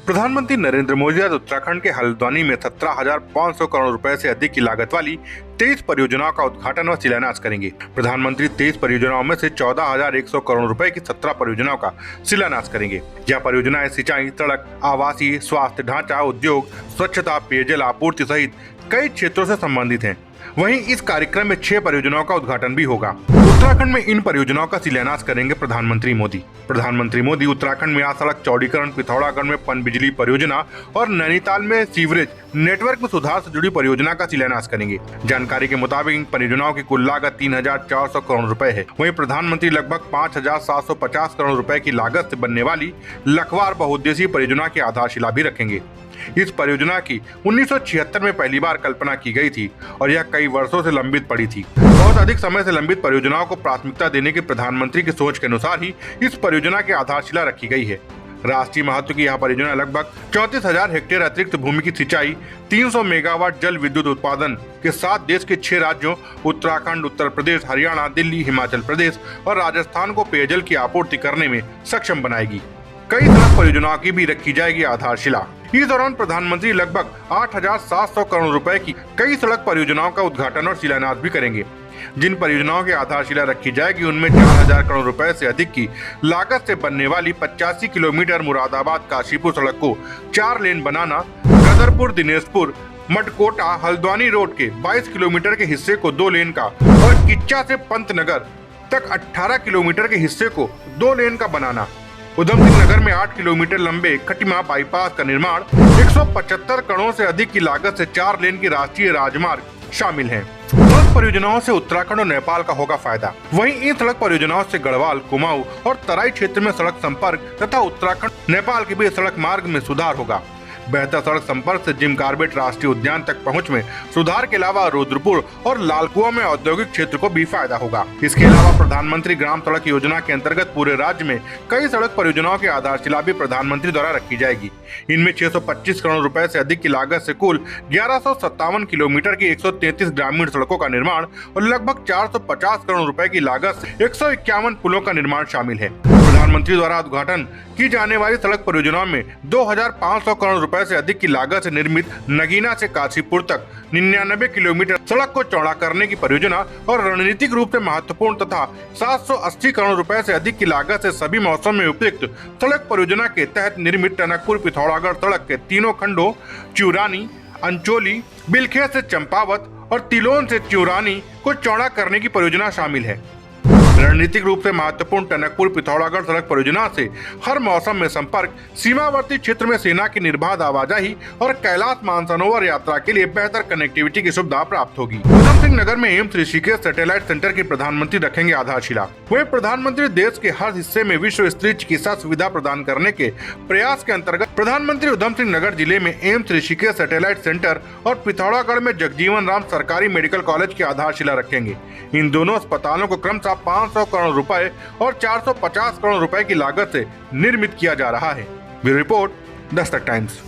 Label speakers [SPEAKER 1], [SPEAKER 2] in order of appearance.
[SPEAKER 1] प्रधानमंत्री नरेंद्र मोदी आज उत्तराखंड के हल्द्वानी में 17,500 करोड़ रुपए से अधिक की लागत वाली 23 परियोजनाओं का उद्घाटन व शिलान्यास करेंगे। प्रधानमंत्री 23 परियोजनाओं में से 14,100 करोड़ रुपए की 17 परियोजनाओं का शिलान्यास करेंगे। यह परियोजनाएं सिंचाई, सड़क, आवासीय, स्वास्थ्य, ढांचा, उद्योग, स्वच्छता, पेयजल आपूर्ति सहित कई क्षेत्रों से संबंधित हैं। वहीं इस कार्यक्रम में 6 परियोजनाओं का उद्घाटन भी होगा। उत्तराखंड में इन परियोजनाओं का शिलान्यास करेंगे प्रधानमंत्री मोदी उत्तराखंड में आज सड़क चौड़ीकरण, पिथौरागढ़ में पनबिजली परियोजना और नैनीताल में सीवरेज नेटवर्क में सुधार से जुड़ी परियोजना का शिलान्यास करेंगे। जानकारी के मुताबिक इन परियोजनाओं की कुल लागत 3,400 करोड़ रुपए है। वहीं प्रधानमंत्री लगभग 5,750 करोड़ रुपए की लागत से बनने वाली लखवार बहुउद्देशीय परियोजना की आधारशिला भी रखेंगे। इस परियोजना की 1976 में पहली बार कल्पना की गई थी और यह कई वर्षों से लंबित पड़ी थी। बहुत अधिक समय से लंबित परियोजनाओं को प्राथमिकता देने की प्रधानमंत्री की सोच के अनुसार ही इस परियोजना की आधारशिला रखी गई है। राष्ट्रीय महत्व की यह परियोजना लगभग 34,000 हेक्टेयर अतिरिक्त भूमि की सिंचाई, 300 मेगावाट जल विद्युत उत्पादन के साथ देश के 6 राज्यों उत्तराखंड, उत्तर प्रदेश, हरियाणा, दिल्ली, हिमाचल प्रदेश और राजस्थान को पेयजल की आपूर्ति करने में सक्षम बनाएगी। कई सड़क परियोजनाओं की भी रखी जाएगी आधारशिला। इस दौरान प्रधानमंत्री लगभग 8,700 करोड़ रुपए की कई सड़क परियोजनाओं का उद्घाटन और शिलान्यास भी करेंगे। जिन परियोजनाओं की आधारशिला रखी जाएगी उनमें 4,000 करोड़ रुपए से अधिक की लागत से बनने वाली 85 किलोमीटर मुरादाबाद काशीपुर सड़क को 4 लेन बनाना, गदरपुर, दिनेशपुर, मडकोटा, हल्द्वानी रोड के 22 किलोमीटर के हिस्से को 2 लेन का और किच्चा से पंतनगर तक 18 किलोमीटर के हिस्से को 2 लेन का बनाना, उधम सिंह नगर में 8 किलोमीटर लंबे खटिमा बाईपास का निर्माण, 175 करोड़ से अधिक की लागत से 4 लेन की राष्ट्रीय राजमार्ग शामिल हैं। सड़क परियोजनाओं से उत्तराखंड और नेपाल का होगा फायदा। वहीं इन सड़क परियोजनाओं से गढ़वाल, कुमाऊं और तराई क्षेत्र में सड़क संपर्क तथा उत्तराखंड नेपाल के बीच सड़क मार्ग में सुधार होगा। बेहतर सड़क संपर्क से जिम कार्बेट राष्ट्रीय उद्यान तक पहुंच में सुधार के अलावा रुद्रपुर और लालकुआं में औद्योगिक क्षेत्र को भी फायदा होगा। इसके अलावा प्रधानमंत्री ग्राम सड़क योजना के अंतर्गत पूरे राज्य में कई सड़क परियोजनाओं की आधारशिला भी प्रधानमंत्री द्वारा रखी जाएगी। इनमें 625 करोड़ रुपए से अधिक की लागत से कुल 1157 किलोमीटर की 133 ग्रामीण सड़कों का निर्माण और लगभग 450 करोड़ रुपए की लागत से 151 पुलों का निर्माण शामिल है। प्रधानमंत्री द्वारा उद्घाटन की जाने वाली सड़क परियोजनाओं में 2,500 करोड़ रुपए से अधिक की लागत से निर्मित नगीना से काशीपुर तक 99 किलोमीटर सड़क को चौड़ा करने की परियोजना और रणनीतिक रूप से महत्वपूर्ण तथा 780 करोड़ रुपए से अधिक की लागत से सभी मौसम में उपयुक्त सड़क परियोजना के तहत निर्मित टनकपुर पिथौरागढ़ सड़क के तीनों खंडों च्यूरानी, अंचोली, बिलखेत से चंपावत और तिलोन से च्यूरानी को चौड़ा करने की परियोजना शामिल है। रणनीतिक रूप से महत्वपूर्ण टनकपुर पिथौरागढ़ सड़क परियोजना से हर मौसम में संपर्क, सीमावर्ती क्षेत्र में सेना की निर्बाध आवाजाही और कैलाश मानसरोवर यात्रा के लिए बेहतर कनेक्टिविटी की सुविधा प्राप्त होगी। उधम सिंह नगर में एम्स ऋषिकेश सैटेलाइट सेंटर की प्रधानमंत्री रखेंगे आधारशिला। वही प्रधानमंत्री देश के हर हिस्से में विश्व स्तरीय चिकित्सा सुविधा प्रदान करने के प्रयास के अंतर्गत प्रधानमंत्री उधम सिंह नगर जिले में एम्स ऋषिकेश सैटेलाइट सेंटर और पिथौरागढ़ में जगजीवन राम सरकारी मेडिकल कॉलेज की आधारशिला रखेंगे। इन दोनों अस्पतालों को क्रमशः 500 करोड़ रुपए और 450 करोड़ रुपए की लागत से निर्मित किया जा रहा है। Bureau report, Dastak times.